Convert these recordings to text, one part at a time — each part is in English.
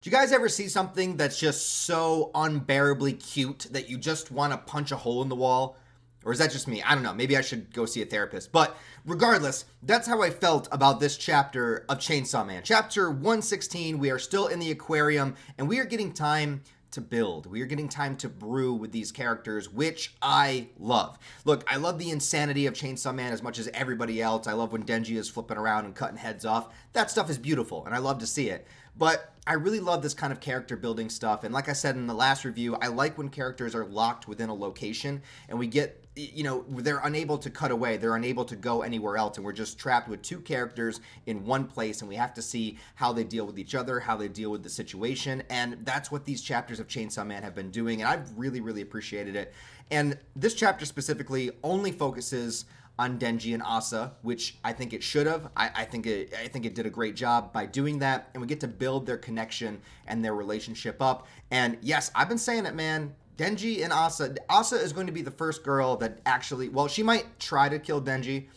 Do you guys ever see something that's just so unbearably cute that you just want to punch a hole in the wall? Or is that just me? I don't know. Maybe I should go see a therapist. But regardless, that's how I felt about this chapter of Chainsaw Man. Chapter 116, we are still in the aquarium, and we are getting time to build. We are getting time to brew with these characters, which I love. Look, I love the insanity of Chainsaw Man as much as everybody else. I love when Denji is flipping around and cutting heads off. That stuff is beautiful, and I love to see it. But I really love this kind of character building stuff. And like I said in the last review, I like when characters are locked within a location and we get, they're unable to cut away. They're unable to go anywhere else. And we're just trapped with two characters in one place. And we have to see how they deal with each other, how they deal with the situation. And that's what these chapters of Chainsaw Man have been doing. And I've really, really appreciated it. And this chapter specifically only focuses on Denji and Asa, which I think it should have. I think it did a great job by doing that, and we get to build their connection and their relationship up. And yes, I've been saying it, man. Denji and Asa. Asa is going to be the first girl that actually, well, she might try to kill Denji,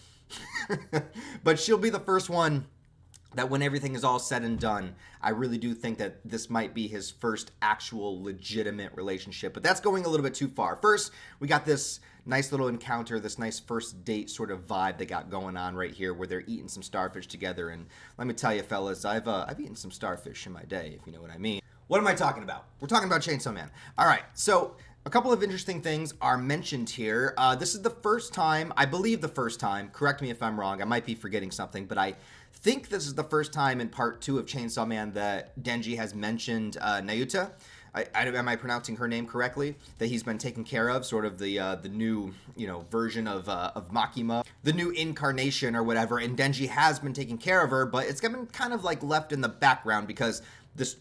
but she'll be the first one that when everything is all said and done, I really do think that this might be his first actual legitimate relationship. But that's going a little bit too far. First, we got this nice little encounter, this nice first date sort of vibe they got going on right here where they're eating some starfish together. And let me tell you, fellas, I've eaten some starfish in my day, if you know what I mean. What am I talking about? We're talking about Chainsaw Man. All right, so a couple of interesting things are mentioned here. This is the first time, I believe the first time, correct me if I'm wrong, I might be forgetting something, but I think this is the first time in part 2 of Chainsaw Man that Denji has mentioned Nayuta. Am I pronouncing her name correctly? That he's been taken care of, sort of the new version of Makima, the new incarnation or whatever. And Denji has been taking care of her, but it's been kind of like left in the background because this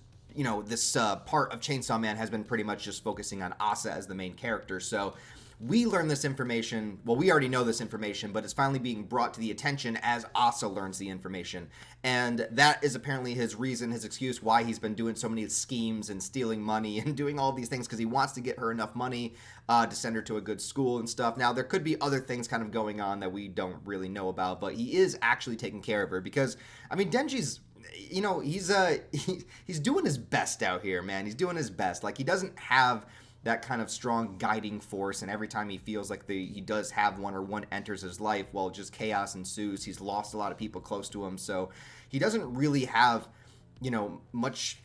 part of Chainsaw Man has been pretty much just focusing on Asa as the main character. So we learn this information. Well, we already know this information, but it's finally being brought to the attention as Asa learns the information. And that is apparently his reason, his excuse why he's been doing so many schemes and stealing money and doing all these things, because he wants to get her enough money to send her to a good school and stuff. Now, there could be other things kind of going on that we don't really know about, but he is actually taking care of her because, I mean, Denji's he's doing his best out here, man. He's doing his best. Like, he doesn't have that kind of strong guiding force, and every time he feels like he does have one or one enters his life, well, just chaos ensues. He's lost a lot of people close to him, so he doesn't really have much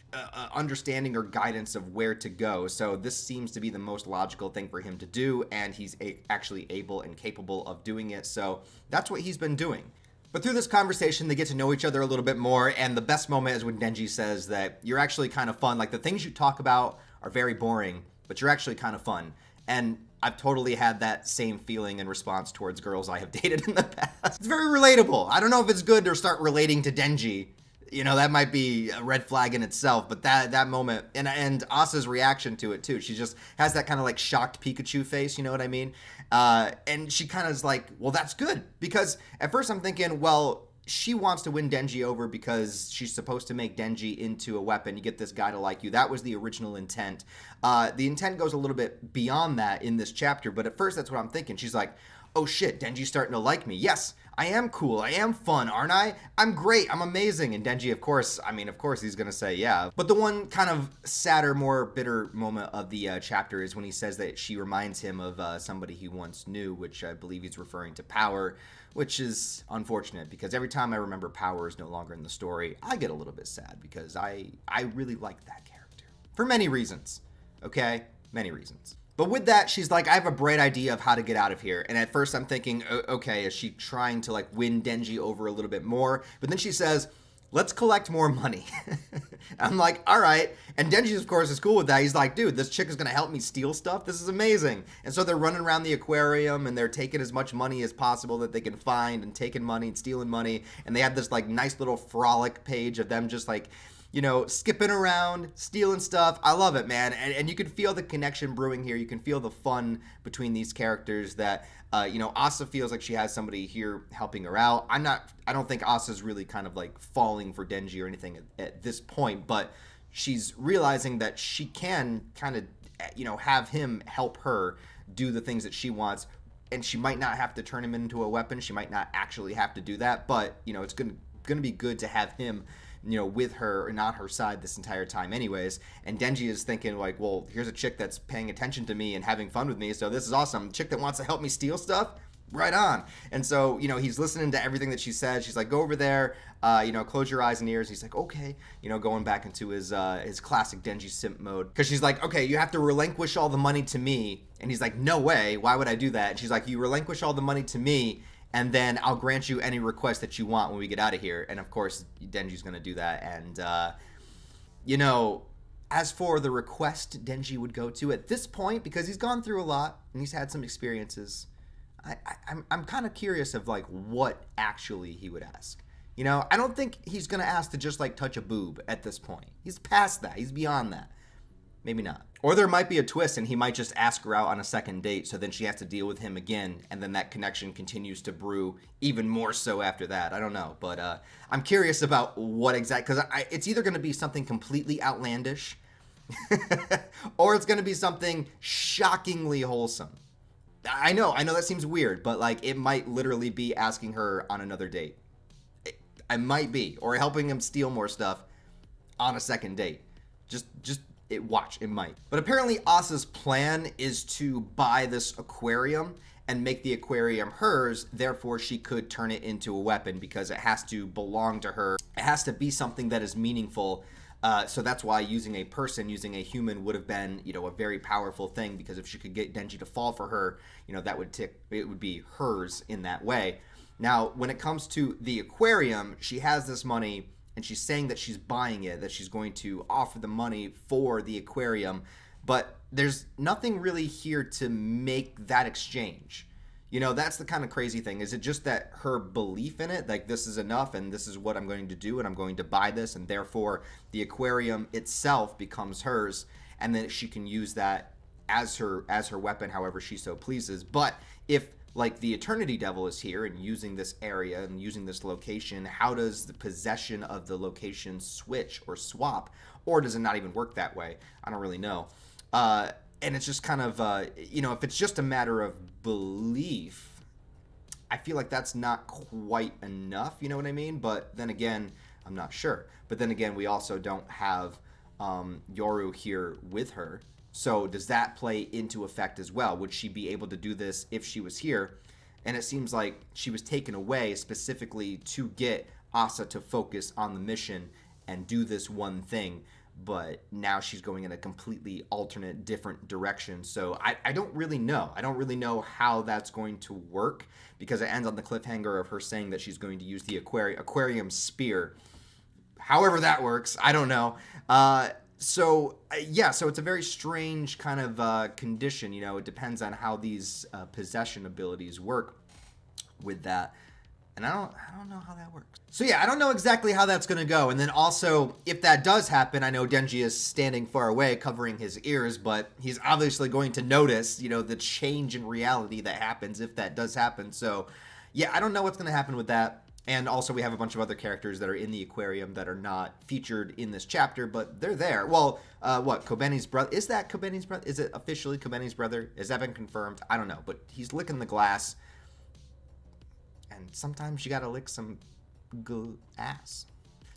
understanding or guidance of where to go. So this seems to be the most logical thing for him to do, and he's actually able and capable of doing it. So that's what he's been doing. But through this conversation, they get to know each other a little bit more, and the best moment is when Denji says that you're actually kind of fun. Like, the things you talk about are very boring, but you're actually kind of fun. And I've totally had that same feeling in response towards girls I have dated in the past. It's very relatable. I don't know if it's good to start relating to Denji. That might be a red flag in itself, but that moment, and Asa's reaction to it too. She just has that kind of like shocked Pikachu face, you know what I mean? And she kind of is like, well, that's good. Because at first I'm thinking, well, she wants to win Denji over because she's supposed to make Denji into a weapon. You get this guy to like you. That was the original intent. The intent goes a little bit beyond that in this chapter, but at first that's what I'm thinking. She's like, oh shit, Denji's starting to like me. Yes, I am cool. I am fun, aren't I? I'm great. I'm amazing. And Denji, of course, he's going to say yeah. But the one kind of sadder, more bitter moment of the chapter is when he says that she reminds him of somebody he once knew, which I believe he's referring to Power, which is unfortunate because every time I remember Power is no longer in the story, I get a little bit sad because I really like that character. For many reasons, okay? Many reasons. But with that, she's like, I have a bright idea of how to get out of here. And at first I'm thinking, okay, is she trying to like win Denji over a little bit more? But then she says, let's collect more money. I'm like, all right. And Denji, of course, is cool with that. He's like, dude, this chick is going to help me steal stuff. This is amazing. And so they're running around the aquarium and they're taking as much money as possible that they can find and taking money and stealing money. And they have this like nice little frolic page of them just like, skipping around, stealing stuff. I love it, man. And you can feel the connection brewing here. You can feel the fun between these characters that, Asa feels like she has somebody here helping her out. I don't think Asa's really kind of like falling for Denji or anything at this point, but she's realizing that she can kind of, have him help her do the things that she wants. And she might not have to turn him into a weapon. She might not actually have to do that, but, it's going to be good to have him with her and on her side this entire time anyways. And Denji is thinking like, well, here's a chick that's paying attention to me and having fun with me, so this is awesome. Chick that wants to help me steal stuff, right on. And so, he's listening to everything that she said. She's like, go over there, close your eyes and ears. He's like, okay, going back into his classic Denji simp mode. Because she's like, okay, you have to relinquish all the money to me. And he's like, no way, why would I do that? And she's like, you relinquish all the money to me, and then I'll grant you any request that you want when we get out of here. And of course, Denji's going to do that. And, as for the request Denji would go to at this point, because he's gone through a lot and he's had some experiences, I'm kind of curious of like what actually he would ask. I don't think he's gonna ask to just like touch a boob at this point. He's past that. He's beyond that. Maybe not. Or there might be a twist and he might just ask her out on a second date, so then she has to deal with him again, and then that connection continues to brew even more so after that. I don't know, but I'm curious about what exactly, because it's either gonna be something completely outlandish or it's gonna be something shockingly wholesome. I know that seems weird, but like it might literally be asking her on another date. It might be, or helping him steal more stuff on a second date. Watch, it might. But apparently Asa's plan is to buy this aquarium and make the aquarium hers, therefore she could turn it into a weapon because it has to belong to her. It has to be something that is meaningful. So that's why using a human would have been, a very powerful thing, because if she could get Denji to fall for her, it would be hers in that way. Now, when it comes to the aquarium, she has this money and she's saying that she's buying it, that she's going to offer the money for the aquarium, but there's nothing really here to make that exchange. That's the kind of crazy thing. Is it just that her belief in it, like this is enough and this is what I'm going to do and I'm going to buy this, and therefore the aquarium itself becomes hers, and then she can use that as her weapon however she so pleases? But if like the Eternity Devil is here and using this area and using this location, how does the possession of the location switch or swap? Or does it not even work that way? I don't really know. And it's just kind of, if it's just a matter of belief, I feel like that's not quite enough, you know what I mean? But then again, I'm not sure. But then again, we also don't have Yoru here with her. So does that play into effect as well? Would she be able to do this if she was here? And it seems like she was taken away specifically to get Asa to focus on the mission and do this one thing. But now she's going in a completely alternate, different direction. So I don't really know. I don't really know how that's going to work, because it ends on the cliffhanger of her saying that she's going to use the aquarium spear. However that works, I don't know. So it's a very strange kind of condition. It depends on how these possession abilities work with that. And I don't know how that works. So yeah, I don't know exactly how that's going to go. And then also, if that does happen, I know Denji is standing far away covering his ears, but he's obviously going to notice, the change in reality that happens if that does happen. So yeah, I don't know what's going to happen with that. And also we have a bunch of other characters that are in the aquarium that are not featured in this chapter, but they're there. Well, Kobeni's brother? Is that Kobeni's brother? Is it officially Kobeni's brother? Has that been confirmed? I don't know, but he's licking the glass. And sometimes you gotta lick some ass.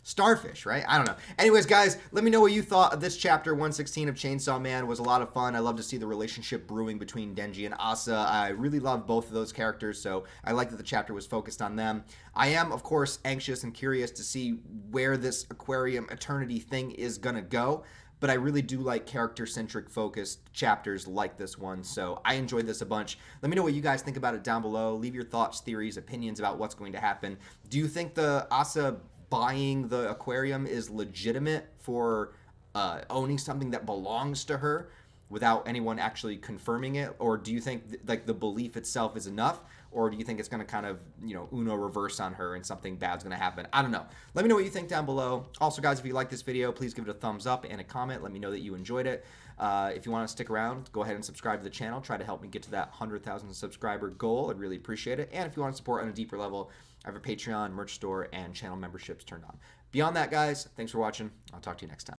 Starfish, right? I don't know. Anyways, guys, let me know what you thought of this chapter 116 of Chainsaw Man. It was a lot of fun. I love to see the relationship brewing between Denji and Asa. I really love both of those characters, so I like that the chapter was focused on them. I am, of course, anxious and curious to see where this aquarium eternity thing is gonna go, but I really do like character-centric focused chapters like this one, so I enjoyed this a bunch. Let me know what you guys think about it down below. Leave your thoughts, theories, opinions about what's going to happen. Do you think the Asa buying the aquarium is legitimate for owning something that belongs to her without anyone actually confirming it? Or do you think like the belief itself is enough? Or do you think it's going to kind of, Uno reverse on her and something bad's going to happen? I don't know. Let me know what you think down below. Also, guys, if you like this video, please give it a thumbs up and a comment. Let me know that you enjoyed it. If you want to stick around, go ahead and subscribe to the channel. Try to help me get to that 100,000 subscriber goal. I'd really appreciate it. And if you want to support on a deeper level, I have a Patreon, merch store, and channel memberships turned on. Beyond that, guys, thanks for watching. I'll talk to you next time.